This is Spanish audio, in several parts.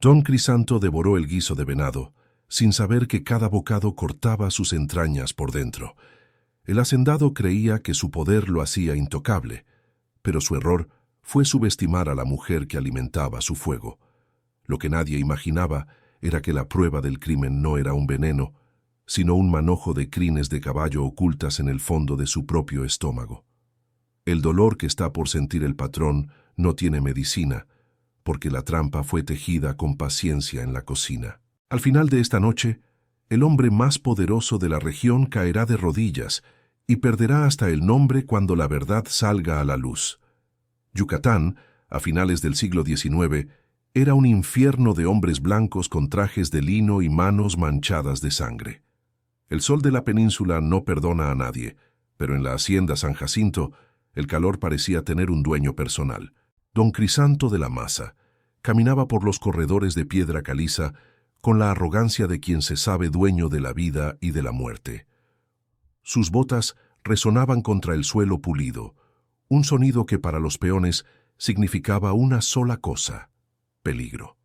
Don Crisanto devoró el guiso de venado, sin saber que cada bocado cortaba sus entrañas por dentro. El hacendado creía que su poder lo hacía intocable, pero su error fue subestimar a la mujer que alimentaba su fuego. Lo que nadie imaginaba era que la prueba del crimen no era un veneno, sino un manojo de crines de caballo ocultas en el fondo de su propio estómago. El dolor que está por sentir el patrón no tiene medicina, porque la trampa fue tejida con paciencia en la cocina. Al final de esta noche, el hombre más poderoso de la región caerá de rodillas y perderá hasta el nombre cuando la verdad salga a la luz. Yucatán, a finales del siglo XIX, era un infierno de hombres blancos con trajes de lino y manos manchadas de sangre. El sol de la península no perdona a nadie, pero en la hacienda San Jacinto, el calor parecía tener un dueño personal. Don Crisanto de la Maza caminaba por los corredores de piedra caliza con la arrogancia de quien se sabe dueño de la vida y de la muerte. Sus botas resonaban contra el suelo pulido, un sonido que para los peones significaba una sola cosa: peligro.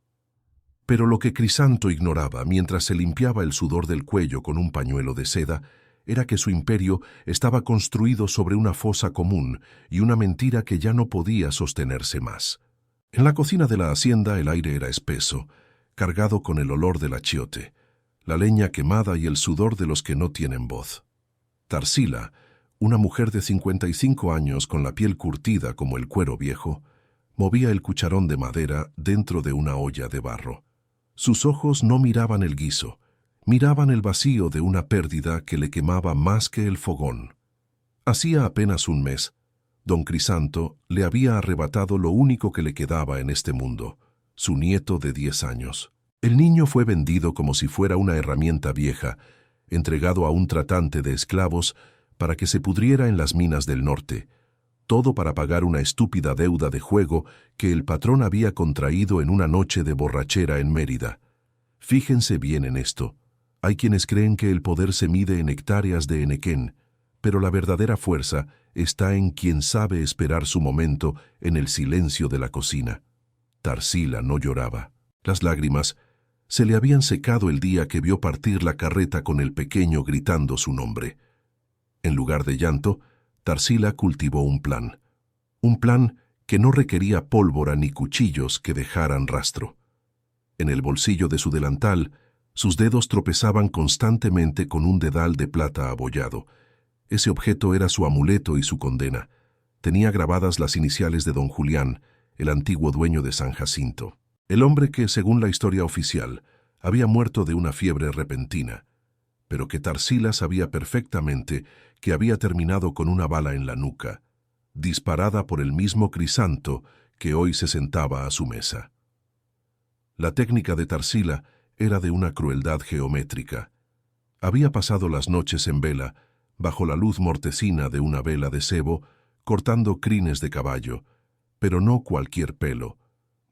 Pero lo que Crisanto ignoraba mientras se limpiaba el sudor del cuello con un pañuelo de seda era que su imperio estaba construido sobre una fosa común y una mentira que ya no podía sostenerse más. En la cocina de la hacienda el aire era espeso, cargado con el olor del achiote, la leña quemada y el sudor de los que no tienen voz. Tarsila, una mujer de 55 años con la piel curtida como el cuero viejo, movía el cucharón de madera dentro de una olla de barro. Sus ojos no miraban el guiso, miraban el vacío de una pérdida que le quemaba más que el fogón. Hacía apenas un mes, don Crisanto le había arrebatado lo único que le quedaba en este mundo, su nieto de 10 años. El niño fue vendido como si fuera una herramienta vieja, entregado a un tratante de esclavos para que se pudriera en las minas del norte, todo para pagar una estúpida deuda de juego que el patrón había contraído en una noche de borrachera en Mérida. Fíjense bien en esto. Hay quienes creen que el poder se mide en hectáreas de henequén, pero la verdadera fuerza está en quien sabe esperar su momento en el silencio de la cocina. Tarsila no lloraba. Las lágrimas se le habían secado el día que vio partir la carreta con el pequeño gritando su nombre. En lugar de llanto, Tarsila cultivó un plan que no requería pólvora ni cuchillos que dejaran rastro. En el bolsillo de su delantal, sus dedos tropezaban constantemente con un dedal de plata abollado. Ese objeto era su amuleto y su condena. Tenía grabadas las iniciales de don Julián, el antiguo dueño de San Jacinto. El hombre que, según la historia oficial, había muerto de una fiebre repentina, pero que Tarsila sabía perfectamente que había terminado con una bala en la nuca, disparada por el mismo Crisanto que hoy se sentaba a su mesa. La técnica de Tarsila era de una crueldad geométrica. Había pasado las noches en vela, bajo la luz mortecina de una vela de sebo, cortando crines de caballo, pero no cualquier pelo.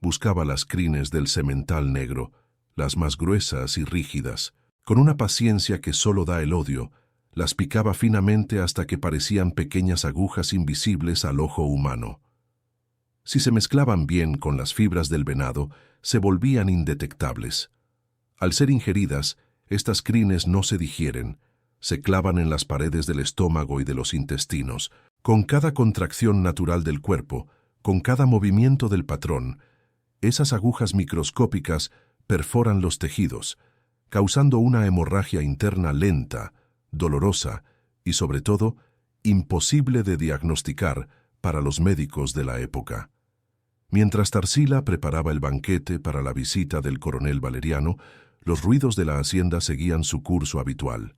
Buscaba las crines del semental negro, las más gruesas y rígidas. Con una paciencia que solo da el odio, las picaba finamente hasta que parecían pequeñas agujas invisibles al ojo humano. Si se mezclaban bien con las fibras del venado, se volvían indetectables. Al ser ingeridas, estas crines no se digieren, se clavan en las paredes del estómago y de los intestinos. Con cada contracción natural del cuerpo, con cada movimiento del patrón, esas agujas microscópicas perforan los tejidos, causando una hemorragia interna lenta, dolorosa y, sobre todo, imposible de diagnosticar para los médicos de la época. Mientras Tarsila preparaba el banquete para la visita del coronel Valeriano, los ruidos de la hacienda seguían su curso habitual.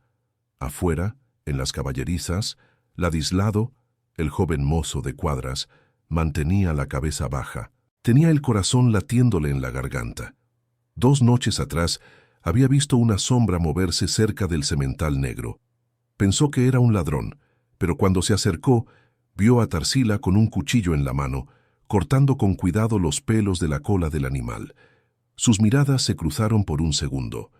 Afuera, en las caballerizas, Ladislao, el joven mozo de cuadras, mantenía la cabeza baja. Tenía el corazón latiéndole en la garganta. 2 noches atrás había visto una sombra moverse cerca del semental negro. Pensó que era un ladrón, pero cuando se acercó, vio a Tarsila con un cuchillo en la mano, cortando con cuidado los pelos de la cola del animal. Sus miradas se cruzaron por un segundo.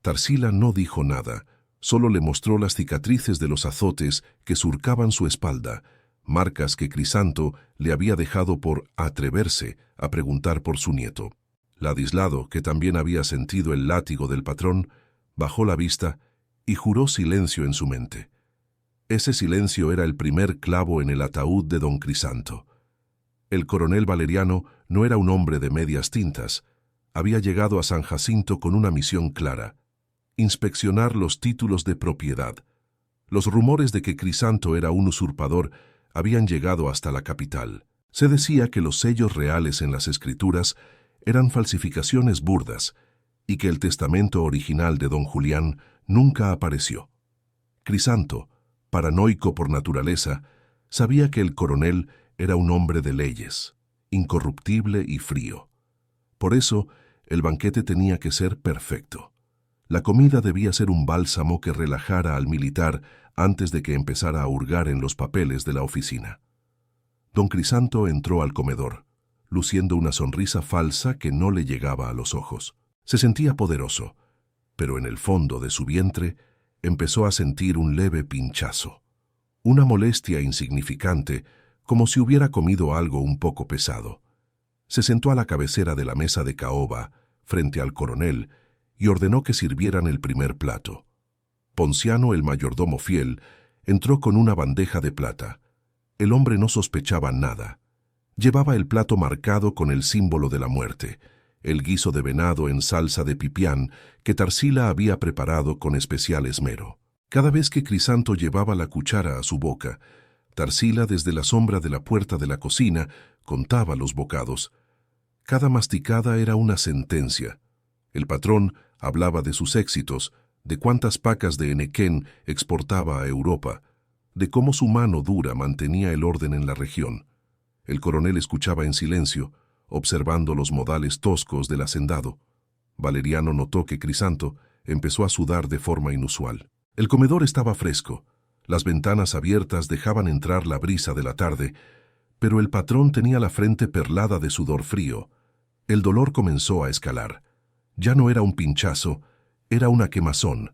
Tarsila no dijo nada, solo le mostró las cicatrices de los azotes que surcaban su espalda, marcas que Crisanto le había dejado por atreverse a preguntar por su nieto. Ladislao, que también había sentido el látigo del patrón, bajó la vista y juró silencio en su mente. Ese silencio era el primer clavo en el ataúd de don Crisanto. El coronel Valeriano no era un hombre de medias tintas. Había llegado a San Jacinto con una misión clara: inspeccionar los títulos de propiedad. Los rumores de que Crisanto era un usurpador habían llegado hasta la capital. Se decía que los sellos reales en las escrituras eran falsificaciones burdas y que el testamento original de don Julián nunca apareció. Crisanto, paranoico por naturaleza, sabía que el coronel era un hombre de leyes, incorruptible y frío. Por eso, el banquete tenía que ser perfecto. La comida debía ser un bálsamo que relajara al militar antes de que empezara a hurgar en los papeles de la oficina. Don Crisanto entró al comedor, luciendo una sonrisa falsa que no le llegaba a los ojos. Se sentía poderoso, pero en el fondo de su vientre empezó a sentir un leve pinchazo, una molestia insignificante, como si hubiera comido algo un poco pesado. Se sentó a la cabecera de la mesa de caoba, frente al coronel, y ordenó que sirvieran el primer plato. Ponciano, el mayordomo fiel, entró con una bandeja de plata. El hombre no sospechaba nada. Llevaba el plato marcado con el símbolo de la muerte, el guiso de venado en salsa de pipián que Tarsila había preparado con especial esmero. Cada vez que Crisanto llevaba la cuchara a su boca, Tarsila, desde la sombra de la puerta de la cocina, contaba los bocados. Cada masticada era una sentencia. El patrón hablaba de sus éxitos, de cuántas pacas de henequén exportaba a Europa, de cómo su mano dura mantenía el orden en la región. El coronel escuchaba en silencio, observando los modales toscos del hacendado. Valeriano notó que Crisanto empezó a sudar de forma inusual. El comedor estaba fresco. Las ventanas abiertas dejaban entrar la brisa de la tarde, pero el patrón tenía la frente perlada de sudor frío. El dolor comenzó a escalar. Ya no era un pinchazo, era una quemazón.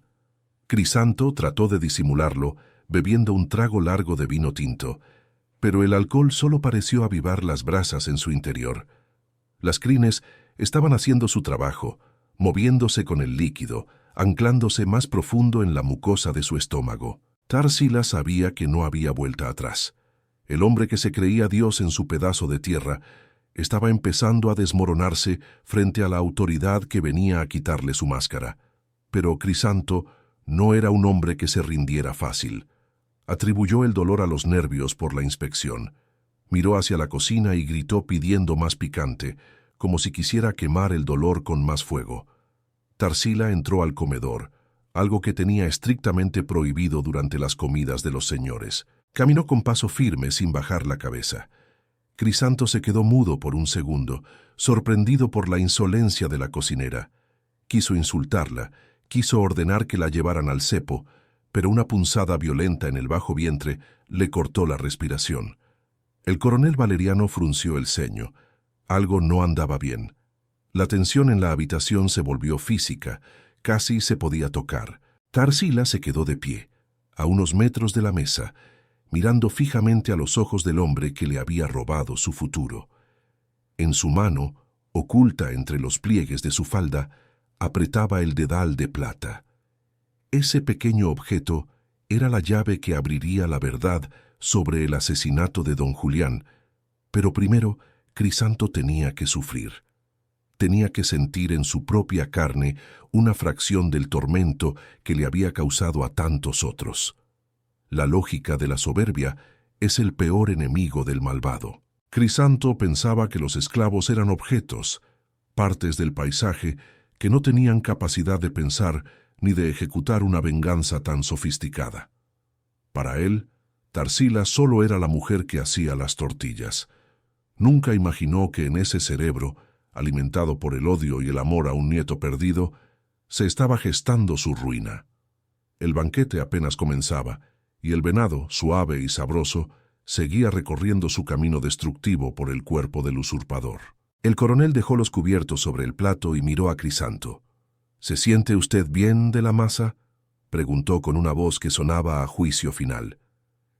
Crisanto trató de disimularlo, bebiendo un trago largo de vino tinto, pero el alcohol solo pareció avivar las brasas en su interior. Las crines estaban haciendo su trabajo, moviéndose con el líquido, anclándose más profundo en la mucosa de su estómago. Tarsila sabía que no había vuelta atrás. El hombre que se creía Dios en su pedazo de tierra estaba empezando a desmoronarse frente a la autoridad que venía a quitarle su máscara. Pero Crisanto no era un hombre que se rindiera fácil. Atribuyó el dolor a los nervios por la inspección. Miró hacia la cocina y gritó pidiendo más picante, como si quisiera quemar el dolor con más fuego. Tarsila entró al comedor, algo que tenía estrictamente prohibido durante las comidas de los señores. Caminó con paso firme sin bajar la cabeza. Crisanto se quedó mudo por un segundo, sorprendido por la insolencia de la cocinera. Quiso insultarla, quiso ordenar que la llevaran al cepo, pero una punzada violenta en el bajo vientre le cortó la respiración. El coronel Valeriano frunció el ceño. Algo no andaba bien. La tensión en la habitación se volvió física, casi se podía tocar. Tarsila se quedó de pie, a unos metros de la mesa, mirando fijamente a los ojos del hombre que le había robado su futuro. En su mano, oculta entre los pliegues de su falda, apretaba el dedal de plata. Ese pequeño objeto era la llave que abriría la verdad sobre el asesinato de don Julián, pero primero Crisanto tenía que sufrir. Tenía que sentir en su propia carne una fracción del tormento que le había causado a tantos otros. La lógica de la soberbia es el peor enemigo del malvado. Crisanto pensaba que los esclavos eran objetos, partes del paisaje que no tenían capacidad de pensar ni de ejecutar una venganza tan sofisticada. Para él, Tarsila solo era la mujer que hacía las tortillas. Nunca imaginó que en ese cerebro, alimentado por el odio y el amor a un nieto perdido, se estaba gestando su ruina. El banquete apenas comenzaba, y el venado, suave y sabroso, seguía recorriendo su camino destructivo por el cuerpo del usurpador. El coronel dejó los cubiertos sobre el plato y miró a Crisanto. «¿Se siente usted bien de la masa?», preguntó con una voz que sonaba a juicio final.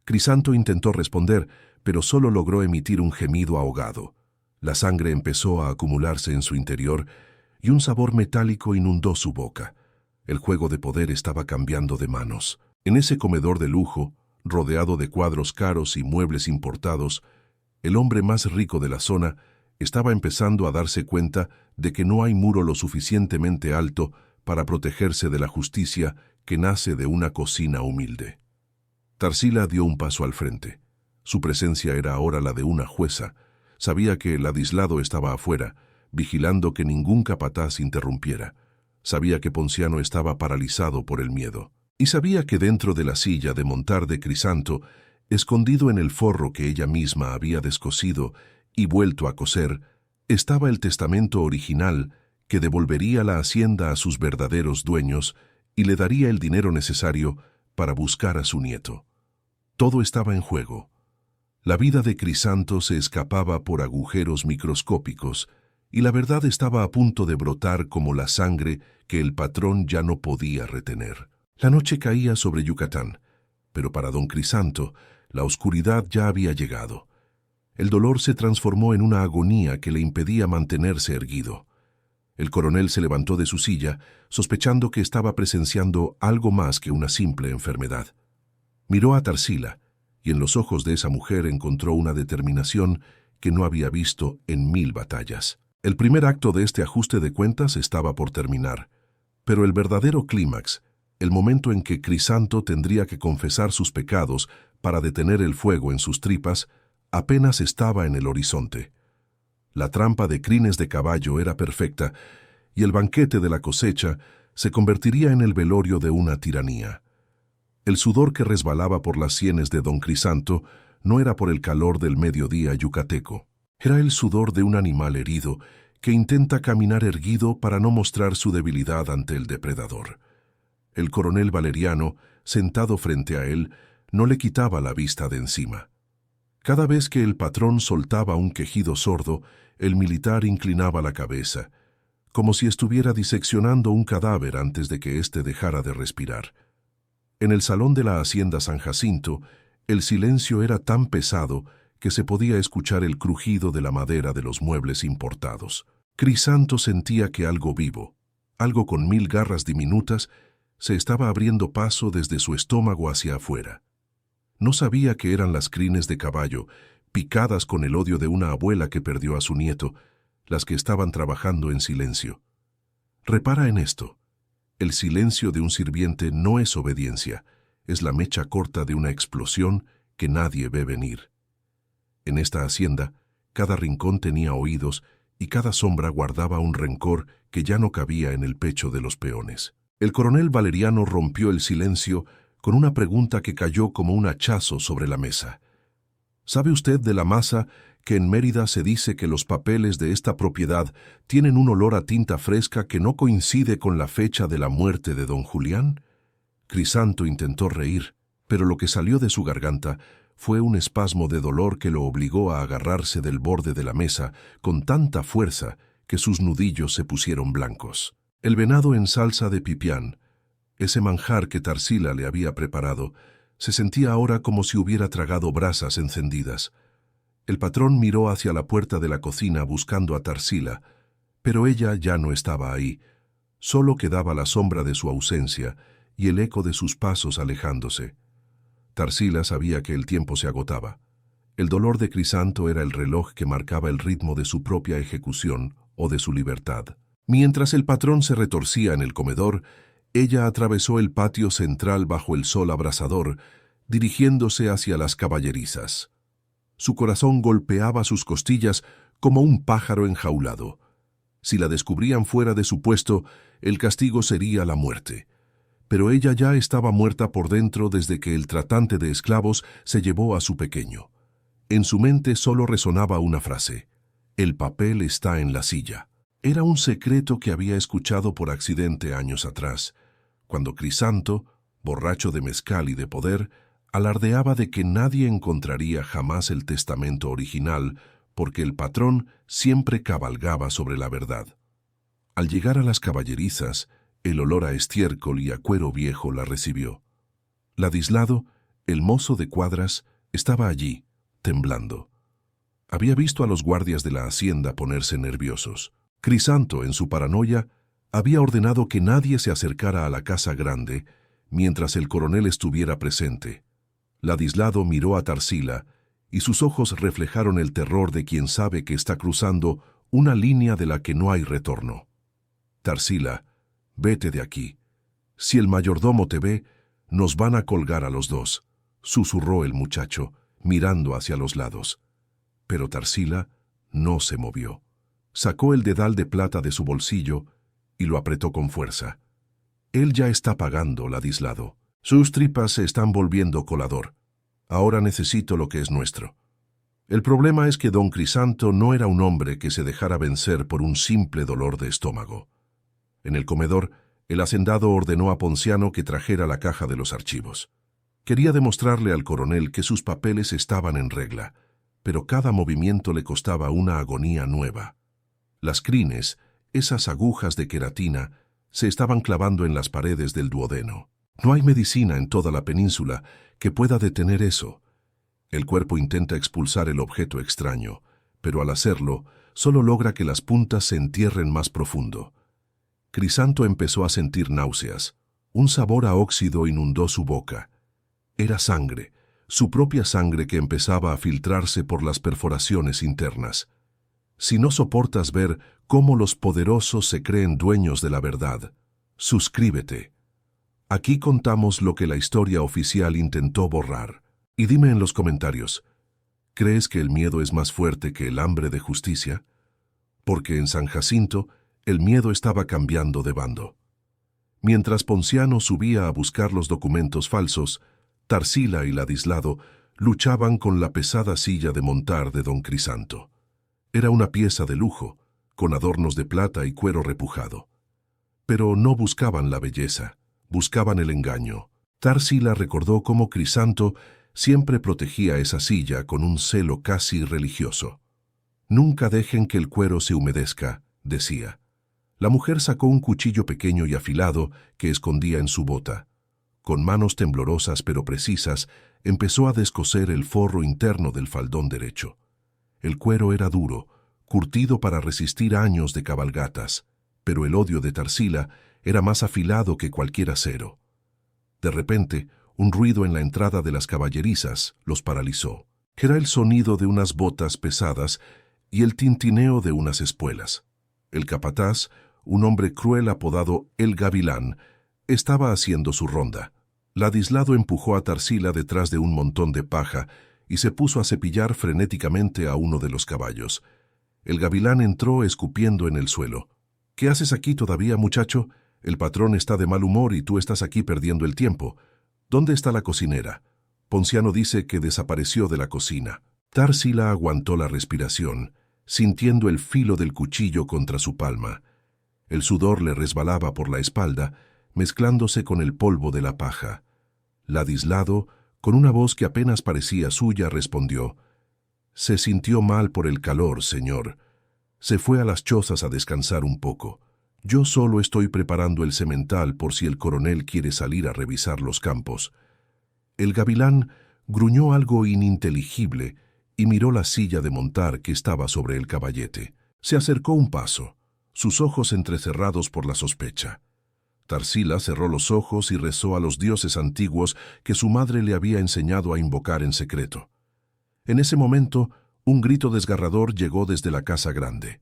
Crisanto intentó responder, pero solo logró emitir un gemido ahogado. La sangre empezó a acumularse en su interior y un sabor metálico inundó su boca. El juego de poder estaba cambiando de manos. En ese comedor de lujo, rodeado de cuadros caros y muebles importados, el hombre más rico de la zona estaba empezando a darse cuenta de que no hay muro lo suficientemente alto para protegerse de la justicia que nace de una cocina humilde. Tarsila dio un paso al frente. Su presencia era ahora la de una jueza. Sabía que Ladislao estaba afuera, vigilando que ningún capataz interrumpiera. Sabía que Ponciano estaba paralizado por el miedo. Y sabía que dentro de la silla de montar de Crisanto, escondido en el forro que ella misma había descosido y vuelto a coser, estaba el testamento original que devolvería la hacienda a sus verdaderos dueños y le daría el dinero necesario para buscar a su nieto. Todo estaba en juego. La vida de Crisanto se escapaba por agujeros microscópicos y la verdad estaba a punto de brotar como la sangre que el patrón ya no podía retener. La noche caía sobre Yucatán, pero para don Crisanto la oscuridad ya había llegado. El dolor se transformó en una agonía que le impedía mantenerse erguido. El coronel se levantó de su silla, sospechando que estaba presenciando algo más que una simple enfermedad. Miró a Tarsila, y en los ojos de esa mujer encontró una determinación que no había visto en 1000 batallas. El primer acto de este ajuste de cuentas estaba por terminar, pero el verdadero clímax, el momento en que Crisanto tendría que confesar sus pecados para detener el fuego en sus tripas, apenas estaba en el horizonte. La trampa de crines de caballo era perfecta, y el banquete de la cosecha se convertiría en el velorio de una tiranía. El sudor que resbalaba por las sienes de don Crisanto no era por el calor del mediodía yucateco. Era el sudor de un animal herido que intenta caminar erguido para no mostrar su debilidad ante el depredador. El coronel Valeriano, sentado frente a él, no le quitaba la vista de encima. Cada vez que el patrón soltaba un quejido sordo, el militar inclinaba la cabeza, como si estuviera diseccionando un cadáver antes de que éste dejara de respirar. En el salón de la hacienda San Jacinto, el silencio era tan pesado que se podía escuchar el crujido de la madera de los muebles importados. Crisanto sentía que algo vivo, algo con 1000 garras diminutas, se estaba abriendo paso desde su estómago hacia afuera. No sabía que eran las crines de caballo, picadas con el odio de una abuela que perdió a su nieto, las que estaban trabajando en silencio. Repara en esto. El silencio de un sirviente no es obediencia, es la mecha corta de una explosión que nadie ve venir. En esta hacienda, cada rincón tenía oídos y cada sombra guardaba un rencor que ya no cabía en el pecho de los peones. El coronel Valeriano rompió el silencio con una pregunta que cayó como un hachazo sobre la mesa. ¿Sabe usted de la masa que en Mérida se dice que los papeles de esta propiedad tienen un olor a tinta fresca que no coincide con la fecha de la muerte de don Julián? Crisanto intentó reír, pero lo que salió de su garganta fue un espasmo de dolor que lo obligó a agarrarse del borde de la mesa con tanta fuerza que sus nudillos se pusieron blancos. El venado en salsa de pipián, ese manjar que Tarsila le había preparado, se sentía ahora como si hubiera tragado brasas encendidas. El patrón miró hacia la puerta de la cocina buscando a Tarsila, pero ella ya no estaba ahí. Solo quedaba la sombra de su ausencia y el eco de sus pasos alejándose. Tarsila sabía que el tiempo se agotaba. El dolor de Crisanto era el reloj que marcaba el ritmo de su propia ejecución o de su libertad. Mientras el patrón se retorcía en el comedor, ella atravesó el patio central bajo el sol abrasador, dirigiéndose hacia las caballerizas. Su corazón golpeaba sus costillas como un pájaro enjaulado. Si la descubrían fuera de su puesto, el castigo sería la muerte. Pero ella ya estaba muerta por dentro desde que el tratante de esclavos se llevó a su pequeño. En su mente solo resonaba una frase: «El papel está en la silla». Era un secreto que había escuchado por accidente años atrás, cuando Crisanto, borracho de mezcal y de poder, alardeaba de que nadie encontraría jamás el testamento original porque el patrón siempre cabalgaba sobre la verdad. Al llegar a las caballerizas, el olor a estiércol y a cuero viejo la recibió. Ladislao, el mozo de cuadras, estaba allí, temblando. Había visto a los guardias de la hacienda ponerse nerviosos. Crisanto, en su paranoia, había ordenado que nadie se acercara a la casa grande mientras el coronel estuviera presente. Ladislao miró a Tarsila y sus ojos reflejaron el terror de quien sabe que está cruzando una línea de la que no hay retorno. Tarsila, vete de aquí. Si el mayordomo te ve, nos van a colgar a los dos, susurró el muchacho, mirando hacia los lados. Pero Tarsila no se movió. Sacó el dedal de plata de su bolsillo y lo apretó con fuerza. Él ya está pagando, Ladislao. Sus tripas se están volviendo colador. Ahora necesito lo que es nuestro. El problema es que don Crisanto no era un hombre que se dejara vencer por un simple dolor de estómago. En el comedor, el hacendado ordenó a Ponciano que trajera la caja de los archivos. Quería demostrarle al coronel que sus papeles estaban en regla, pero cada movimiento le costaba una agonía nueva. Las crines, esas agujas de queratina, se estaban clavando en las paredes del duodeno. No hay medicina en toda la península que pueda detener eso. El cuerpo intenta expulsar el objeto extraño, pero al hacerlo, solo logra que las puntas se entierren más profundo. Crisanto empezó a sentir náuseas. Un sabor a óxido inundó su boca. Era sangre, su propia sangre que empezaba a filtrarse por las perforaciones internas. Si no soportas ver cómo los poderosos se creen dueños de la verdad, suscríbete. Aquí contamos lo que la historia oficial intentó borrar. Y dime en los comentarios, ¿crees que el miedo es más fuerte que el hambre de justicia? Porque en San Jacinto, el miedo estaba cambiando de bando. Mientras Ponciano subía a buscar los documentos falsos, Tarsila y Ladislao luchaban con la pesada silla de montar de don Crisanto. Era una pieza de lujo, con adornos de plata y cuero repujado. Pero no buscaban la belleza, buscaban el engaño. Tarsila recordó cómo Crisanto siempre protegía esa silla con un celo casi religioso. «Nunca dejen que el cuero se humedezca», decía. La mujer sacó un cuchillo pequeño y afilado que escondía en su bota. Con manos temblorosas pero precisas, empezó a descoser el forro interno del faldón derecho. El cuero era duro, curtido para resistir años de cabalgatas, pero el odio de Tarsila era más afilado que cualquier acero. De repente, un ruido en la entrada de las caballerizas los paralizó. Era el sonido de unas botas pesadas y el tintineo de unas espuelas. El capataz, un hombre cruel apodado El Gavilán, estaba haciendo su ronda. Ladislao empujó a Tarsila detrás de un montón de paja y se puso a cepillar frenéticamente a uno de los caballos. El Gavilán entró escupiendo en el suelo. «¿Qué haces aquí todavía, muchacho? El patrón está de mal humor y tú estás aquí perdiendo el tiempo. ¿Dónde está la cocinera?» Ponciano dice que desapareció de la cocina. Tarsila aguantó la respiración, sintiendo el filo del cuchillo contra su palma. El sudor le resbalaba por la espalda, mezclándose con el polvo de la paja. Ladislao, con una voz que apenas parecía suya, respondió: «Se sintió mal por el calor, señor. Se fue a las chozas a descansar un poco. Yo solo estoy preparando el semental por si el coronel quiere salir a revisar los campos». El Gavilán gruñó algo ininteligible y miró la silla de montar que estaba sobre el caballete. Se acercó un paso, sus ojos entrecerrados por la sospecha. Tarsila cerró los ojos y rezó a los dioses antiguos que su madre le había enseñado a invocar en secreto. En ese momento, un grito desgarrador llegó desde la casa grande.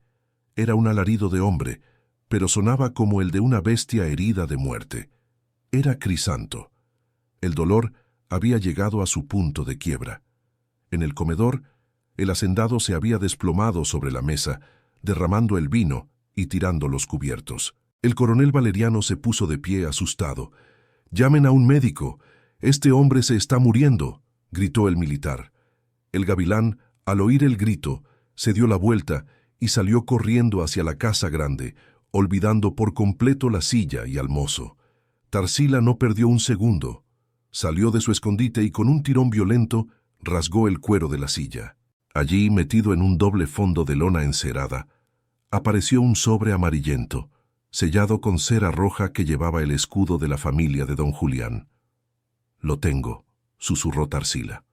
Era un alarido de hombre, pero sonaba como el de una bestia herida de muerte. Era Crisanto. El dolor había llegado a su punto de quiebra. En el comedor, el hacendado se había desplomado sobre la mesa, derramando el vino y tirando los cubiertos. El coronel Valeriano se puso de pie asustado. «¡Llamen a un médico! ¡Este hombre se está muriendo!», gritó el militar. El Gavilán, al oír el grito, se dio la vuelta y salió corriendo hacia la casa grande, olvidando por completo la silla y al mozo. Tarsila no perdió un segundo. Salió de su escondite y con un tirón violento rasgó el cuero de la silla. Allí, metido en un doble fondo de lona encerada, apareció un sobre amarillento, sellado con cera roja que llevaba el escudo de la familia de don Julián. «Lo tengo», susurró Tarsila.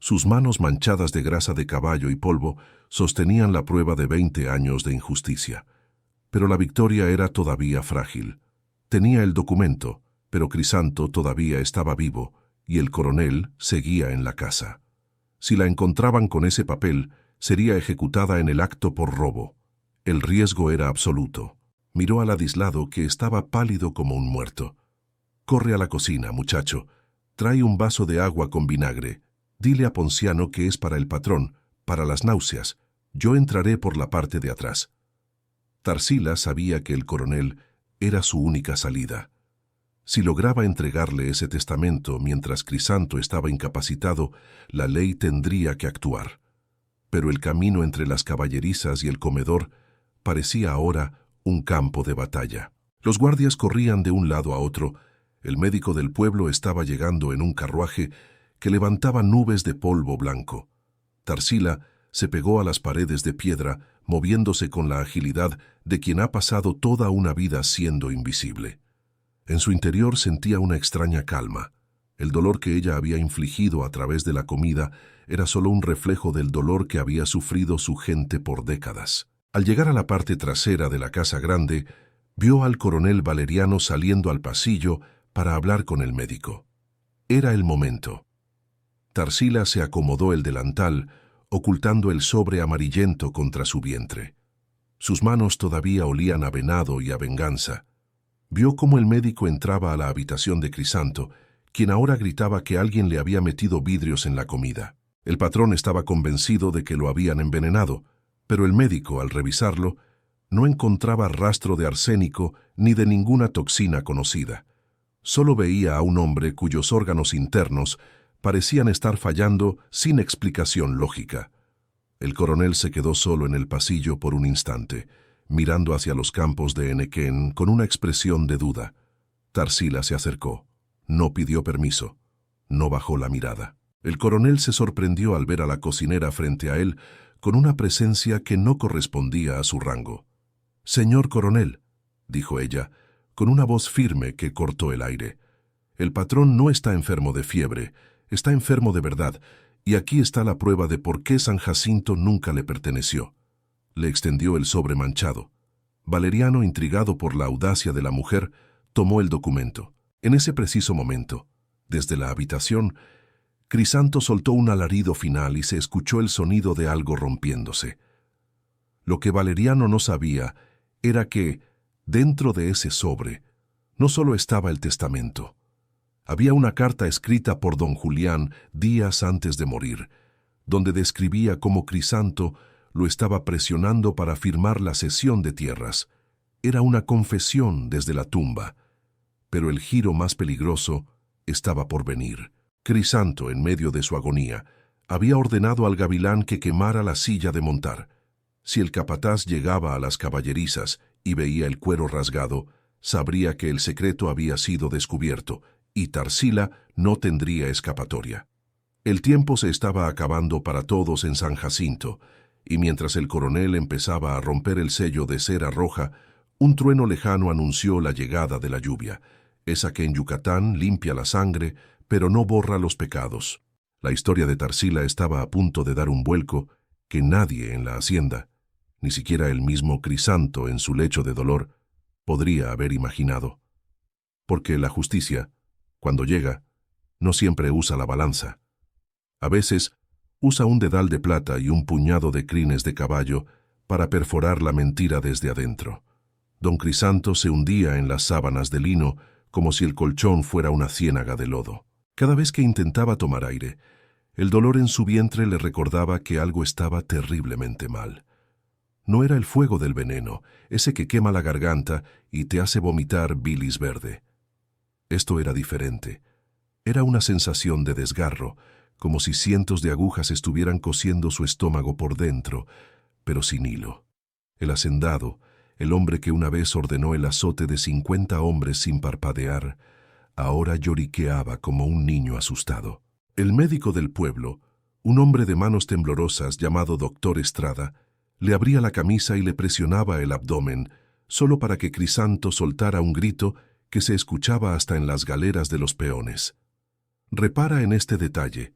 Sus manos manchadas de grasa de caballo y polvo sostenían la prueba de 20 años de injusticia. Pero la victoria era todavía frágil. Tenía el documento, pero Crisanto todavía estaba vivo y el coronel seguía en la casa. Si la encontraban con ese papel, sería ejecutada en el acto por robo. El riesgo era absoluto. Miró a Ladislao, que estaba pálido como un muerto. «Corre a la cocina, muchacho. Trae un vaso de agua con vinagre. Dile a Ponciano que es para el patrón, para las náuseas. Yo entraré por la parte de atrás». Tarsila sabía que el coronel era su única salida. Si lograba entregarle ese testamento mientras Crisanto estaba incapacitado, la ley tendría que actuar. Pero el camino entre las caballerizas y el comedor parecía ahora un campo de batalla. Los guardias corrían de un lado a otro. El médico del pueblo estaba llegando en un carruaje que levantaba nubes de polvo blanco. Tarsila se pegó a las paredes de piedra, moviéndose con la agilidad de quien ha pasado toda una vida siendo invisible. En su interior sentía una extraña calma. El dolor que ella había infligido a través de la comida era solo un reflejo del dolor que había sufrido su gente por décadas. Al llegar a la parte trasera de la casa grande, vio al coronel Valeriano saliendo al pasillo para hablar con el médico. Era el momento. Tarsila se acomodó el delantal, ocultando el sobre amarillento contra su vientre. Sus manos todavía olían a venado y a venganza. Vio cómo el médico entraba a la habitación de Crisanto, quien ahora gritaba que alguien le había metido vidrios en la comida. El patrón estaba convencido de que lo habían envenenado, pero el médico, al revisarlo, no encontraba rastro de arsénico ni de ninguna toxina conocida. Solo veía a un hombre cuyos órganos internos parecían estar fallando sin explicación lógica. El coronel se quedó solo en el pasillo por un instante, mirando hacia los campos de Enequén con una expresión de duda. Tarsila se acercó. No pidió permiso. No bajó la mirada. El coronel se sorprendió al ver a la cocinera frente a él con una presencia que no correspondía a su rango. «Señor coronel», dijo ella, con una voz firme que cortó el aire. «El patrón no está enfermo de fiebre, está enfermo de verdad, y aquí está la prueba de por qué San Jacinto nunca le perteneció». Le extendió el sobre manchado. Valeriano, intrigado por la audacia de la mujer, tomó el documento. En ese preciso momento, desde la habitación, Crisanto soltó un alarido final y se escuchó el sonido de algo rompiéndose. Lo que Valeriano no sabía era que, dentro de ese sobre, no solo estaba el testamento. Había una carta escrita por don Julián días antes de morir, donde describía cómo Crisanto lo estaba presionando para firmar la cesión de tierras. Era una confesión desde la tumba, pero el giro más peligroso estaba por venir. Crisanto, en medio de su agonía, había ordenado al gavilán que quemara la silla de montar. Si el capataz llegaba a las caballerizas y veía el cuero rasgado, sabría que el secreto había sido descubierto, y Tarsila no tendría escapatoria. El tiempo se estaba acabando para todos en San Jacinto, y mientras el coronel empezaba a romper el sello de cera roja, un trueno lejano anunció la llegada de la lluvia, esa que en Yucatán limpia la sangre, pero no borra los pecados. La historia de Tarsila estaba a punto de dar un vuelco que nadie en la hacienda, ni siquiera el mismo Crisanto en su lecho de dolor, podría haber imaginado. Porque la justicia, cuando llega, no siempre usa la balanza. A veces usa un dedal de plata y un puñado de crines de caballo para perforar la mentira desde adentro. Don Crisanto se hundía en las sábanas de lino como si el colchón fuera una ciénaga de lodo. Cada vez que intentaba tomar aire, el dolor en su vientre le recordaba que algo estaba terriblemente mal. No era el fuego del veneno, ese que quema la garganta y te hace vomitar bilis verde. Esto era diferente. Era una sensación de desgarro, como si cientos de agujas estuvieran cosiendo su estómago por dentro, pero sin hilo. El hacendado, el hombre que una vez ordenó el azote de 50 hombres sin parpadear, ahora lloriqueaba como un niño asustado. El médico del pueblo, un hombre de manos temblorosas llamado doctor Estrada, le abría la camisa y le presionaba el abdomen, solo para que Crisanto soltara un grito que se escuchaba hasta en las galeras de los peones. Repara en este detalle.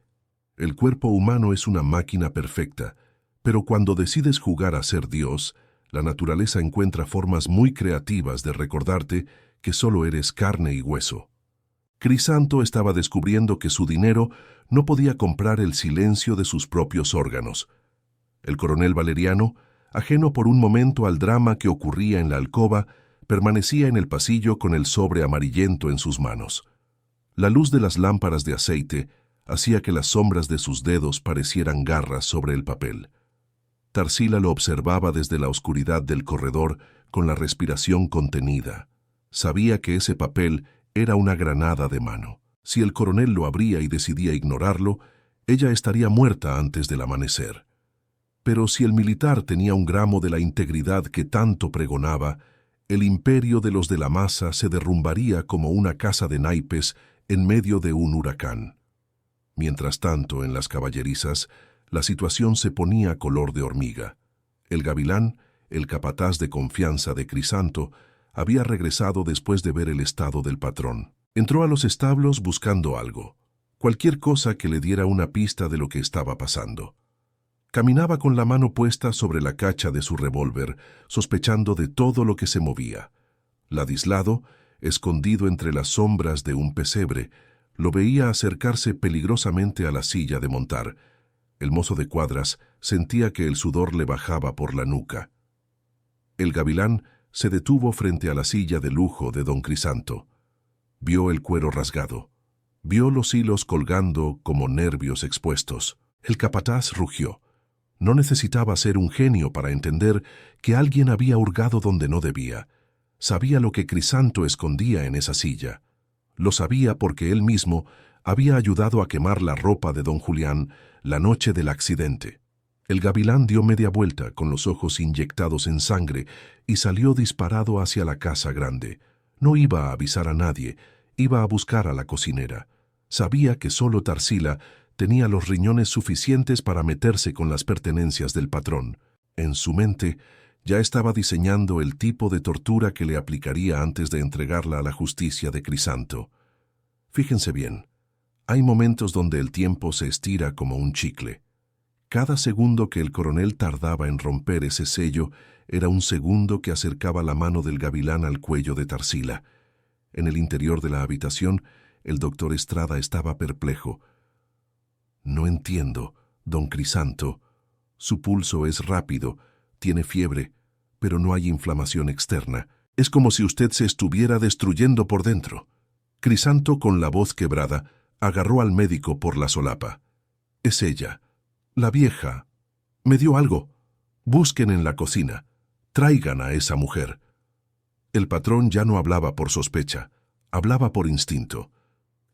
El cuerpo humano es una máquina perfecta, pero cuando decides jugar a ser Dios, la naturaleza encuentra formas muy creativas de recordarte que solo eres carne y hueso. Crisanto estaba descubriendo que su dinero no podía comprar el silencio de sus propios órganos. El coronel Valeriano, ajeno por un momento al drama que ocurría en la alcoba, permanecía en el pasillo con el sobre amarillento en sus manos. La luz de las lámparas de aceite hacía que las sombras de sus dedos parecieran garras sobre el papel. Tarsila lo observaba desde la oscuridad del corredor con la respiración contenida. Sabía que ese papel era una granada de mano. Si el coronel lo abría y decidía ignorarlo, ella estaría muerta antes del amanecer. Pero si el militar tenía un gramo de la integridad que tanto pregonaba, el imperio de los de la masa se derrumbaría como una casa de naipes en medio de un huracán. Mientras tanto, en las caballerizas, la situación se ponía color de hormiga. El gavilán, el capataz de confianza de Crisanto, había regresado después de ver el estado del patrón. Entró a los establos buscando algo, cualquier cosa que le diera una pista de lo que estaba pasando. Caminaba con la mano puesta sobre la cacha de su revólver, sospechando de todo lo que se movía. Ladislao, escondido entre las sombras de un pesebre, lo veía acercarse peligrosamente a la silla de montar. El mozo de cuadras sentía que el sudor le bajaba por la nuca. El gavilán se detuvo frente a la silla de lujo de don Crisanto. Vio el cuero rasgado. Vio los hilos colgando como nervios expuestos. El capataz rugió. No necesitaba ser un genio para entender que alguien había hurgado donde no debía. Sabía lo que Crisanto escondía en esa silla. Lo sabía porque él mismo había ayudado a quemar la ropa de don Julián la noche del accidente. El gavilán dio media vuelta con los ojos inyectados en sangre y salió disparado hacia la casa grande. No iba a avisar a nadie, iba a buscar a la cocinera. Sabía que solo Tarsila tenía los riñones suficientes para meterse con las pertenencias del patrón. En su mente ya estaba diseñando el tipo de tortura que le aplicaría antes de entregarla a la justicia de Crisanto. Fíjense bien, hay momentos donde el tiempo se estira como un chicle. Cada segundo que el coronel tardaba en romper ese sello era un segundo que acercaba la mano del gavilán al cuello de Tarsila. En el interior de la habitación, el doctor Estrada estaba perplejo. «No entiendo, don Crisanto. Su pulso es rápido, tiene fiebre, pero no hay inflamación externa. Es como si usted se estuviera destruyendo por dentro». Crisanto, con la voz quebrada, agarró al médico por la solapa. «Es ella, la vieja. Me dio algo. Busquen en la cocina. Traigan a esa mujer». El patrón ya no hablaba por sospecha, hablaba por instinto.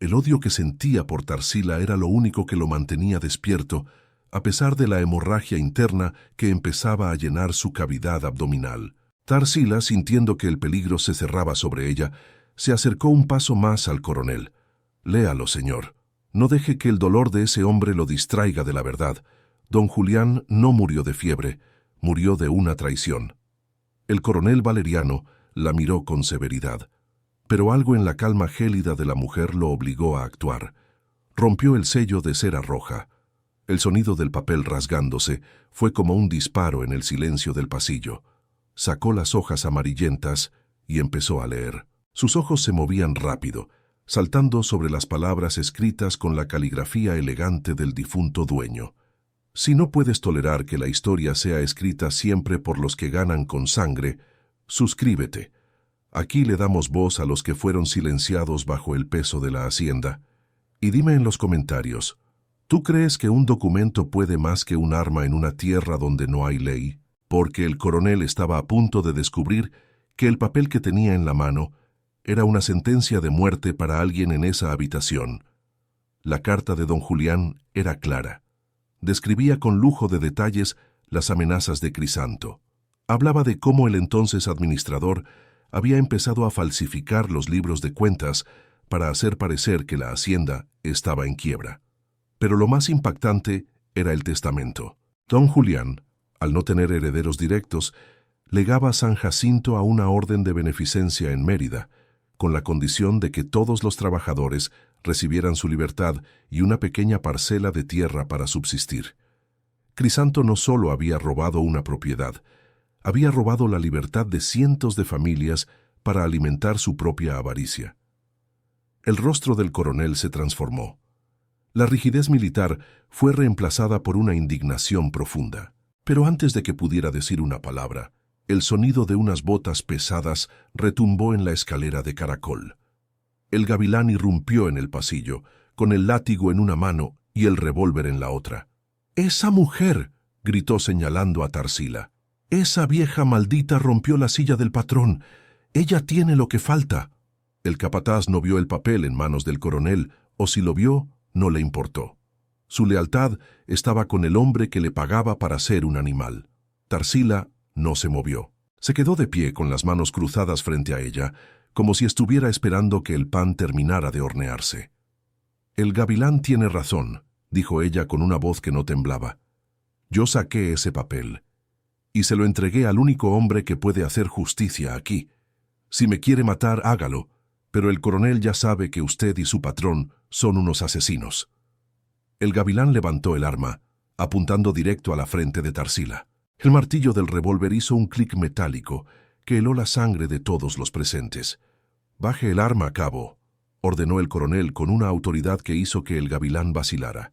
El odio que sentía por Tarsila era lo único que lo mantenía despierto, a pesar de la hemorragia interna que empezaba a llenar su cavidad abdominal. Tarsila, sintiendo que el peligro se cerraba sobre ella, se acercó un paso más al coronel. «Léalo, señor. No deje que el dolor de ese hombre lo distraiga de la verdad. Don Julián no murió de fiebre, murió de una traición». El coronel Valeriano la miró con severidad, pero algo en la calma gélida de la mujer lo obligó a actuar. Rompió el sello de cera roja. El sonido del papel rasgándose fue como un disparo en el silencio del pasillo. Sacó las hojas amarillentas y empezó a leer. Sus ojos se movían rápido, saltando sobre las palabras escritas con la caligrafía elegante del difunto dueño. Si no puedes tolerar que la historia sea escrita siempre por los que ganan con sangre, suscríbete. Aquí le damos voz a los que fueron silenciados bajo el peso de la hacienda. Y dime en los comentarios, ¿tú crees que un documento puede más que un arma en una tierra donde no hay ley? Porque el coronel estaba a punto de descubrir que el papel que tenía en la mano era una sentencia de muerte para alguien en esa habitación. La carta de don Julián era clara. Describía con lujo de detalles las amenazas de Crisanto. Hablaba de cómo el entonces administrador había empezado a falsificar los libros de cuentas para hacer parecer que la hacienda estaba en quiebra. Pero lo más impactante era el testamento. Don Julián, al no tener herederos directos, legaba San Jacinto a una orden de beneficencia en Mérida, con la condición de que todos los trabajadores recibieran su libertad y una pequeña parcela de tierra para subsistir. Crisanto no solo había robado una propiedad, había robado la libertad de cientos de familias para alimentar su propia avaricia. El rostro del coronel se transformó. La rigidez militar fue reemplazada por una indignación profunda. Pero antes de que pudiera decir una palabra, el sonido de unas botas pesadas retumbó en la escalera de caracol. El gavilán irrumpió en el pasillo, con el látigo en una mano y el revólver en la otra. «¡Esa mujer!», gritó señalando a Tarsila. «Esa vieja maldita rompió la silla del patrón. Ella tiene lo que falta». El capataz no vio el papel en manos del coronel, o si lo vio, no le importó. Su lealtad estaba con el hombre que le pagaba para ser un animal. Tarsila no se movió. Se quedó de pie con las manos cruzadas frente a ella, como si estuviera esperando que el pan terminara de hornearse. «El gavilán tiene razón», dijo ella con una voz que no temblaba. «Yo saqué ese papel y se lo entregué al único hombre que puede hacer justicia aquí. Si me quiere matar, hágalo, pero el coronel ya sabe que usted y su patrón son unos asesinos». El gavilán levantó el arma, apuntando directo a la frente de Tarsila. El martillo del revólver hizo un clic metálico que heló la sangre de todos los presentes. «Baje el arma, cabo», ordenó el coronel con una autoridad que hizo que el gavilán vacilara.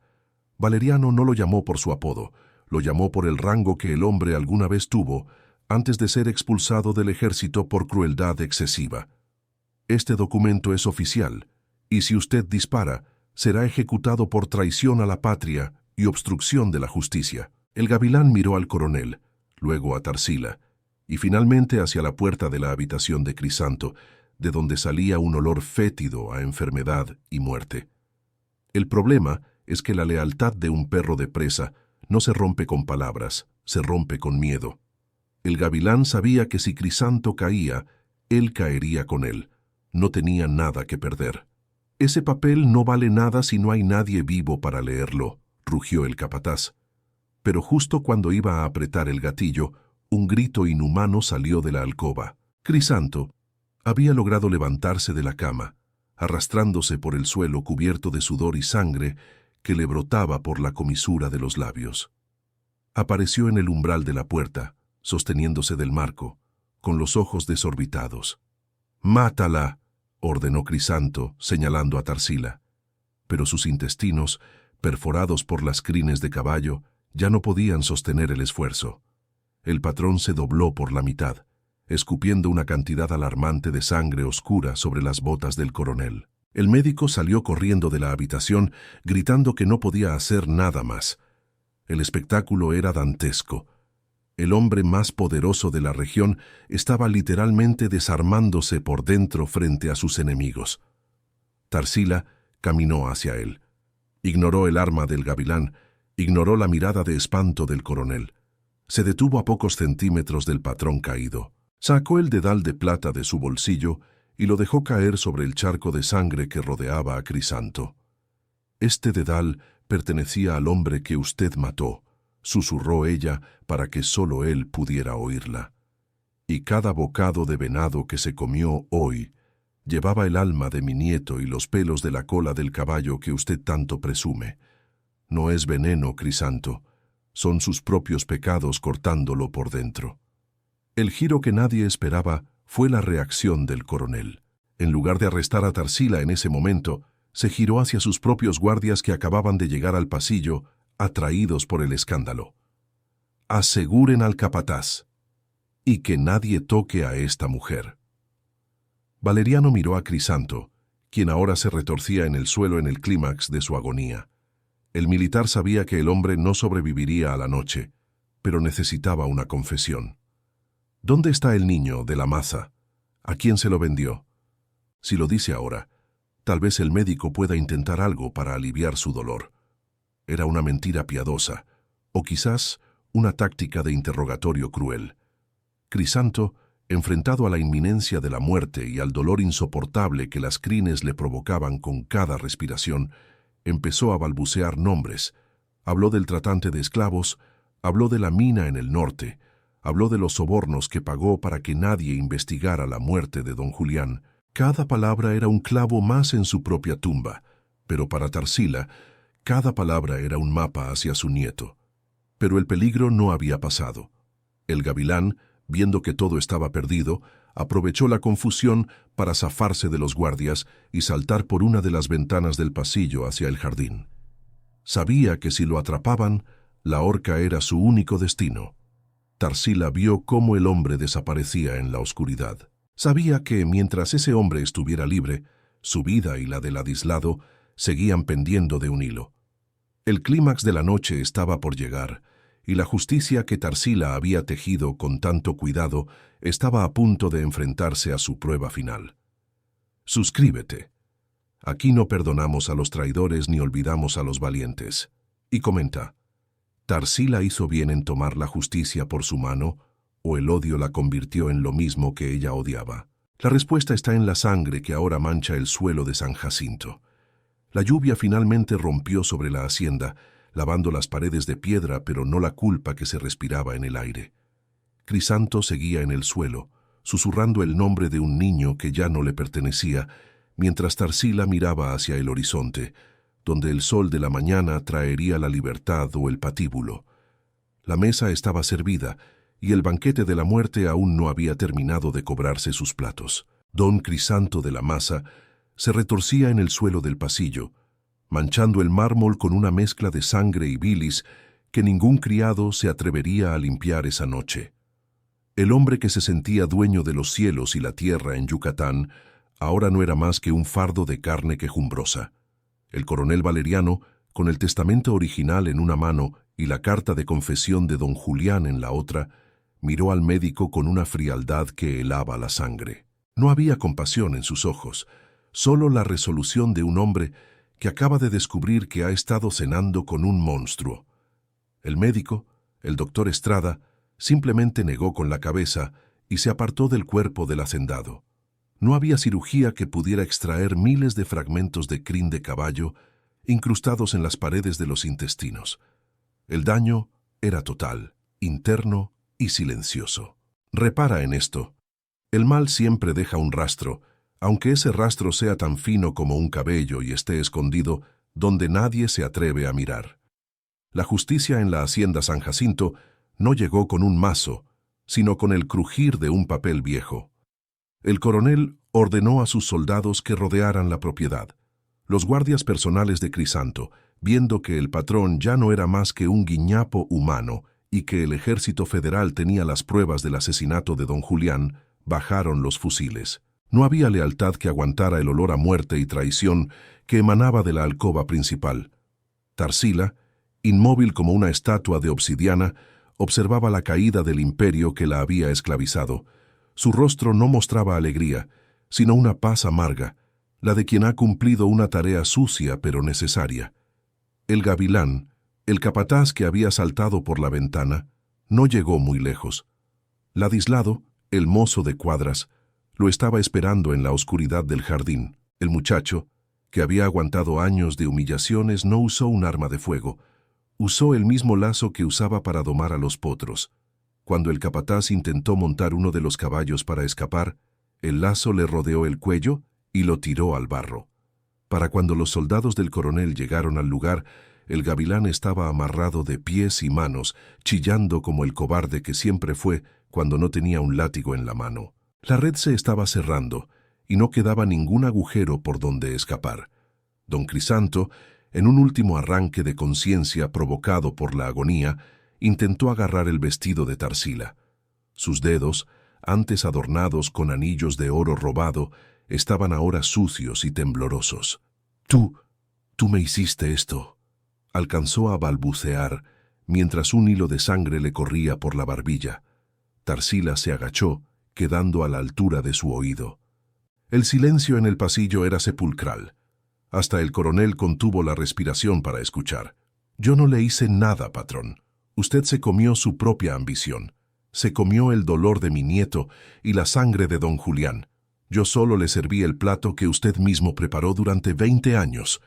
Valeriano no lo llamó por su apodo, lo llamó por el rango que el hombre alguna vez tuvo antes de ser expulsado del ejército por crueldad excesiva. «Este documento es oficial, y si usted dispara, será ejecutado por traición a la patria y obstrucción de la justicia». El gavilán miró al coronel, luego a Tarsila, y finalmente hacia la puerta de la habitación de Crisanto, de donde salía un olor fétido a enfermedad y muerte. El problema es que la lealtad de un perro de presa no se rompe con palabras, se rompe con miedo. El gavilán sabía que si Crisanto caía, él caería con él. No tenía nada que perder. «Ese papel no vale nada si no hay nadie vivo para leerlo», rugió el capataz. Pero justo cuando iba a apretar el gatillo, un grito inhumano salió de la alcoba. Crisanto había logrado levantarse de la cama, arrastrándose por el suelo cubierto de sudor y sangre que le brotaba por la comisura de los labios. Apareció en el umbral de la puerta, sosteniéndose del marco, con los ojos desorbitados. «¡Mátala!», ordenó Crisanto, señalando a Tarsila. Pero sus intestinos, perforados por las crines de caballo, ya no podían sostener el esfuerzo. El patrón se dobló por la mitad, escupiendo una cantidad alarmante de sangre oscura sobre las botas del coronel. El médico salió corriendo de la habitación, gritando que no podía hacer nada más. El espectáculo era dantesco. El hombre más poderoso de la región estaba literalmente desarmándose por dentro frente a sus enemigos. Tarsila caminó hacia él. Ignoró el arma del gavilán, ignoró la mirada de espanto del coronel. Se detuvo a pocos centímetros del patrón caído. Sacó el dedal de plata de su bolsillo y lo dejó caer sobre el charco de sangre que rodeaba a Crisanto. «Este dedal pertenecía al hombre que usted mató», susurró ella para que solo él pudiera oírla. «Y cada bocado de venado que se comió hoy llevaba el alma de mi nieto y los pelos de la cola del caballo que usted tanto presume. No es veneno, Crisanto, son sus propios pecados cortándolo por dentro». El giro que nadie esperaba fue la reacción del coronel. En lugar de arrestar a Tarsila en ese momento, se giró hacia sus propios guardias que acababan de llegar al pasillo, atraídos por el escándalo. «Aseguren al capataz y que nadie toque a esta mujer». Valeriano miró a Crisanto, quien ahora se retorcía en el suelo en el clímax de su agonía. El militar sabía que el hombre no sobreviviría a la noche, pero necesitaba una confesión. «¿Dónde está el niño de la maza? ¿A quién se lo vendió? Si lo dice ahora, tal vez el médico pueda intentar algo para aliviar su dolor». Era una mentira piadosa, o quizás una táctica de interrogatorio cruel. Crisanto, enfrentado a la inminencia de la muerte y al dolor insoportable que las crines le provocaban con cada respiración, empezó a balbucear nombres. Habló del tratante de esclavos, habló de la mina en el norte, habló de los sobornos que pagó para que nadie investigara la muerte de don Julián. Cada palabra era un clavo más en su propia tumba, pero para Tarsila, cada palabra era un mapa hacia su nieto. Pero el peligro no había pasado. El gavilán, viendo que todo estaba perdido, aprovechó la confusión para zafarse de los guardias y saltar por una de las ventanas del pasillo hacia el jardín. Sabía que si lo atrapaban, la horca era su único destino. Tarsila vio cómo el hombre desaparecía en la oscuridad. Sabía que mientras ese hombre estuviera libre, su vida y la de Ladislao seguían pendiendo de un hilo. El clímax de la noche estaba por llegar, y la justicia que Tarsila había tejido con tanto cuidado estaba a punto de enfrentarse a su prueba final. Suscríbete. Aquí no perdonamos a los traidores ni olvidamos a los valientes. Y comenta, ¿Tarsila hizo bien en tomar la justicia por su mano, o el odio la convirtió en lo mismo que ella odiaba? La respuesta está en la sangre que ahora mancha el suelo de San Jacinto. La lluvia finalmente rompió sobre la hacienda, lavando las paredes de piedra, pero no la culpa que se respiraba en el aire. Crisanto seguía en el suelo, susurrando el nombre de un niño que ya no le pertenecía, mientras Tarsila miraba hacia el horizonte, donde el sol de la mañana traería la libertad o el patíbulo. La mesa estaba servida, y el banquete de la muerte aún no había terminado de cobrarse sus platos. Don Crisanto de la Maza se retorcía en el suelo del pasillo, manchando el mármol con una mezcla de sangre y bilis que ningún criado se atrevería a limpiar esa noche. El hombre que se sentía dueño de los cielos y la tierra en Yucatán ahora no era más que un fardo de carne quejumbrosa. El coronel Valeriano, con el testamento original en una mano y la carta de confesión de don Julián en la otra, miró al médico con una frialdad que helaba la sangre. No había compasión en sus ojos, solo la resolución de un hombre que acaba de descubrir que ha estado cenando con un monstruo. El médico, el doctor Estrada, simplemente negó con la cabeza y se apartó del cuerpo del hacendado. No había cirugía que pudiera extraer miles de fragmentos de crin de caballo incrustados en las paredes de los intestinos. El daño era total, interno y silencioso. Repara en esto. El mal siempre deja un rastro, aunque ese rastro sea tan fino como un cabello y esté escondido donde nadie se atreve a mirar. La justicia en la hacienda San Jacinto no llegó con un mazo, sino con el crujir de un papel viejo. El coronel ordenó a sus soldados que rodearan la propiedad. Los guardias personales de Crisanto, viendo que el patrón ya no era más que un guiñapo humano y que el ejército federal tenía las pruebas del asesinato de don Julián, bajaron los fusiles. No había lealtad que aguantara el olor a muerte y traición que emanaba de la alcoba principal. Tarsila, inmóvil como una estatua de obsidiana, observaba la caída del imperio que la había esclavizado. Su rostro no mostraba alegría, sino una paz amarga, la de quien ha cumplido una tarea sucia pero necesaria. El gavilán, el capataz que había saltado por la ventana, no llegó muy lejos. Ladislao, el mozo de cuadras, lo estaba esperando en la oscuridad del jardín. El muchacho, que había aguantado años de humillaciones, no usó un arma de fuego. Usó el mismo lazo que usaba para domar a los potros. Cuando el capataz intentó montar uno de los caballos para escapar, el lazo le rodeó el cuello y lo tiró al barro. Para cuando los soldados del coronel llegaron al lugar, el gavilán estaba amarrado de pies y manos, chillando como el cobarde que siempre fue cuando no tenía un látigo en la mano. La red se estaba cerrando, y no quedaba ningún agujero por donde escapar. Don Crisanto, en un último arranque de conciencia provocado por la agonía, intentó agarrar el vestido de Tarsila. Sus dedos, antes adornados con anillos de oro robado, estaban ahora sucios y temblorosos. Tú me hiciste esto», alcanzó a balbucear, mientras un hilo de sangre le corría por la barbilla. Tarsila se agachó, quedando a la altura de su oído. El silencio en el pasillo era sepulcral. Hasta el coronel contuvo la respiración para escuchar. «Yo no le hice nada, patrón. Usted se comió su propia ambición. Se comió el dolor de mi nieto y la sangre de don Julián. Yo solo le serví el plato que usted mismo preparó durante 20 años».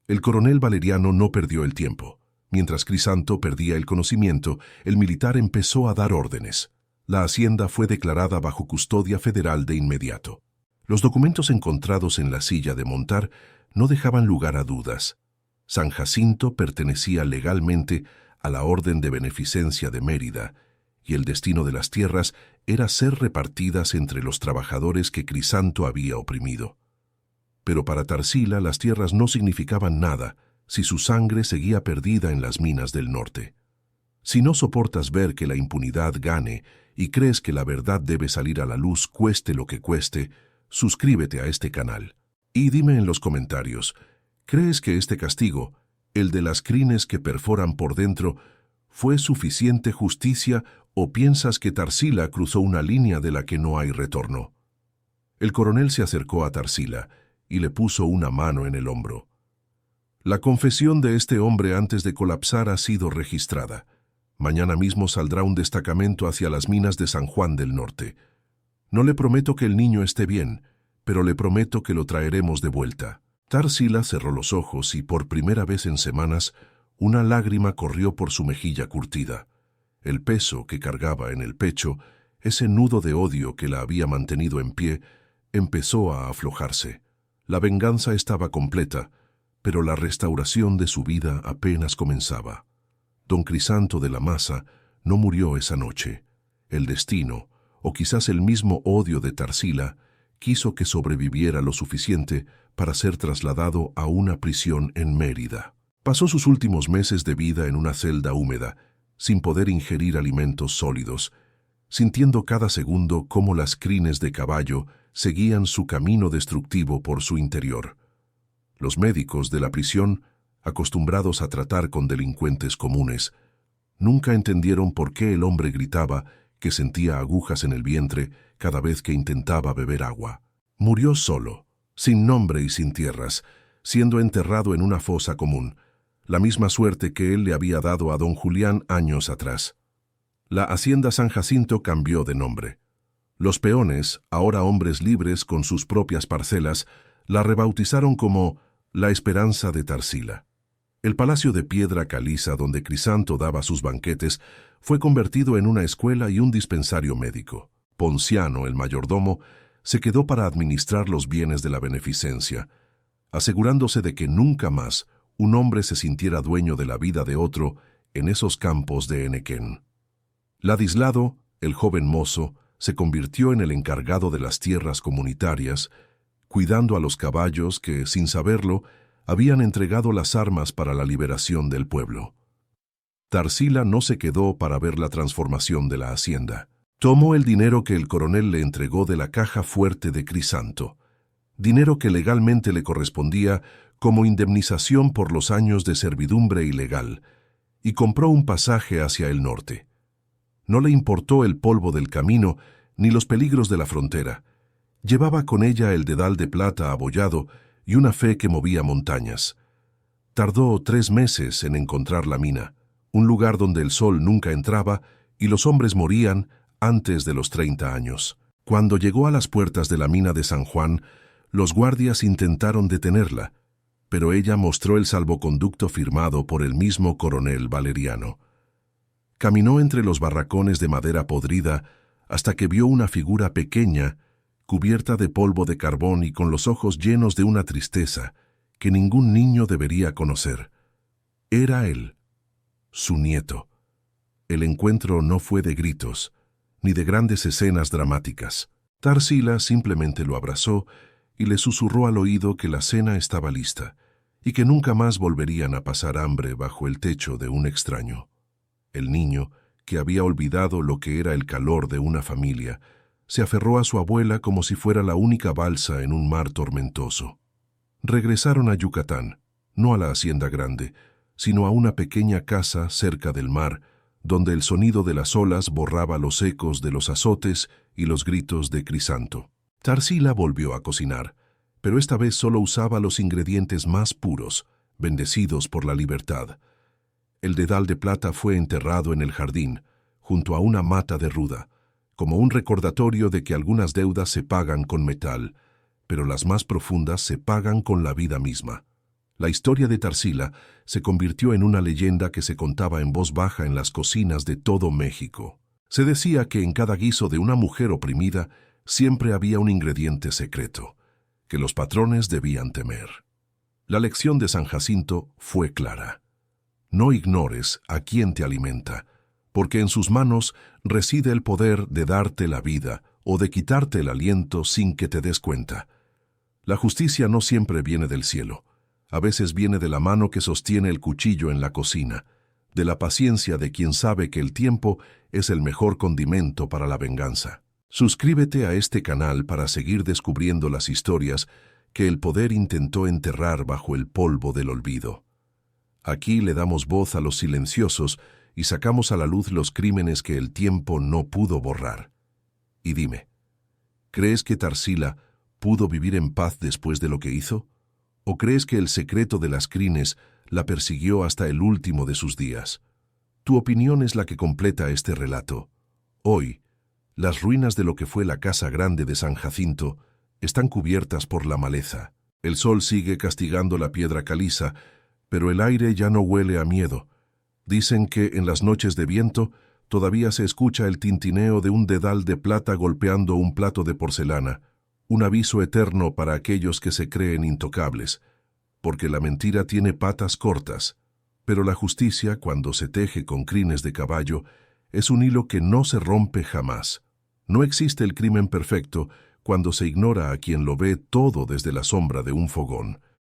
El coronel Valeriano no perdió el tiempo. Mientras Crisanto perdía el conocimiento, el militar empezó a dar órdenes. La hacienda fue declarada bajo custodia federal de inmediato. Los documentos encontrados en la silla de montar no dejaban lugar a dudas. San Jacinto pertenecía legalmente a la Orden de Beneficencia de Mérida, y el destino de las tierras era ser repartidas entre los trabajadores que Crisanto había oprimido. Pero para Tarsila las tierras no significaban nada si su sangre seguía perdida en las minas del norte. Si no soportas ver que la impunidad gane y crees que la verdad debe salir a la luz cueste lo que cueste, suscríbete a este canal. Y dime en los comentarios, ¿crees que este castigo, el de las crines que perforan por dentro, fue suficiente justicia o piensas que Tarsila cruzó una línea de la que no hay retorno? El coronel se acercó a Tarsila y le puso una mano en el hombro. La confesión de este hombre antes de colapsar ha sido registrada. Mañana mismo saldrá un destacamento hacia las minas de San Juan del Norte. No le prometo que el niño esté bien, pero le prometo que lo traeremos de vuelta. Tarsila cerró los ojos y por primera vez en semanas una lágrima corrió por su mejilla curtida. El peso que cargaba en el pecho, ese nudo de odio que la había mantenido en pie, empezó a aflojarse. La venganza estaba completa, pero la restauración de su vida apenas comenzaba. Don Crisanto de la Maza no murió esa noche. El destino, o quizás el mismo odio de Tarsila, quiso que sobreviviera lo suficiente para ser trasladado a una prisión en Mérida. Pasó sus últimos meses de vida en una celda húmeda, sin poder ingerir alimentos sólidos, sintiendo cada segundo cómo las crines de caballo seguían su camino destructivo por su interior. Los médicos de la prisión, acostumbrados a tratar con delincuentes comunes, nunca entendieron por qué el hombre gritaba que sentía agujas en el vientre cada vez que intentaba beber agua. Murió solo, sin nombre y sin tierras, siendo enterrado en una fosa común, la misma suerte que él le había dado a don Julián años atrás. La hacienda San Jacinto cambió de nombre. Los peones, ahora hombres libres con sus propias parcelas, la rebautizaron como La Esperanza de Tarsila. El palacio de piedra caliza donde Crisanto daba sus banquetes fue convertido en una escuela y un dispensario médico. Ponciano, el mayordomo, se quedó para administrar los bienes de la beneficencia, asegurándose de que nunca más un hombre se sintiera dueño de la vida de otro en esos campos de Enequén. Ladislao, el joven mozo, se convirtió en el encargado de las tierras comunitarias, cuidando a los caballos que, sin saberlo, habían entregado las armas para la liberación del pueblo. Tarsila no se quedó para ver la transformación de la hacienda. Tomó el dinero que el coronel le entregó de la caja fuerte de Crisanto, dinero que legalmente le correspondía como indemnización por los años de servidumbre ilegal, y compró un pasaje hacia el norte. No le importó el polvo del camino ni los peligros de la frontera. Llevaba con ella el dedal de plata abollado y una fe que movía montañas. Tardó 3 meses en encontrar la mina, un lugar donde el sol nunca entraba y los hombres morían antes de los 30 años. Cuando llegó a las puertas de la mina de San Juan, los guardias intentaron detenerla, pero ella mostró el salvoconducto firmado por el mismo coronel Valeriano. Caminó entre los barracones de madera podrida hasta que vio una figura pequeña, cubierta de polvo de carbón y con los ojos llenos de una tristeza que ningún niño debería conocer. Era él, su nieto. El encuentro no fue de gritos, ni de grandes escenas dramáticas. Tarsila simplemente lo abrazó y le susurró al oído que la cena estaba lista y que nunca más volverían a pasar hambre bajo el techo de un extraño. El niño, que había olvidado lo que era el calor de una familia, se aferró a su abuela como si fuera la única balsa en un mar tormentoso. Regresaron a Yucatán, no a la hacienda grande, sino a una pequeña casa cerca del mar, donde el sonido de las olas borraba los ecos de los azotes y los gritos de Crisanto. Tarsila volvió a cocinar, pero esta vez solo usaba los ingredientes más puros, bendecidos por la libertad. El dedal de plata fue enterrado en el jardín, junto a una mata de ruda, como un recordatorio de que algunas deudas se pagan con metal, pero las más profundas se pagan con la vida misma. La historia de Tarsila se convirtió en una leyenda que se contaba en voz baja en las cocinas de todo México. Se decía que en cada guiso de una mujer oprimida siempre había un ingrediente secreto, que los patrones debían temer. La lección de San Jacinto fue clara. No ignores a quien te alimenta, porque en sus manos reside el poder de darte la vida o de quitarte el aliento sin que te des cuenta. La justicia no siempre viene del cielo. A veces viene de la mano que sostiene el cuchillo en la cocina, de la paciencia de quien sabe que el tiempo es el mejor condimento para la venganza. Suscríbete a este canal para seguir descubriendo las historias que el poder intentó enterrar bajo el polvo del olvido. Aquí le damos voz a los silenciosos y sacamos a la luz los crímenes que el tiempo no pudo borrar. Y dime, ¿crees que Tarsila pudo vivir en paz después de lo que hizo? ¿O crees que el secreto de las crines la persiguió hasta el último de sus días? Tu opinión es la que completa este relato. Hoy, las ruinas de lo que fue la casa grande de San Jacinto están cubiertas por la maleza. El sol sigue castigando la piedra caliza, pero el aire ya no huele a miedo. Dicen que en las noches de viento todavía se escucha el tintineo de un dedal de plata golpeando un plato de porcelana, un aviso eterno para aquellos que se creen intocables, porque la mentira tiene patas cortas, pero la justicia, cuando se teje con crines de caballo, es un hilo que no se rompe jamás. No existe el crimen perfecto cuando se ignora a quien lo ve todo desde la sombra de un fogón.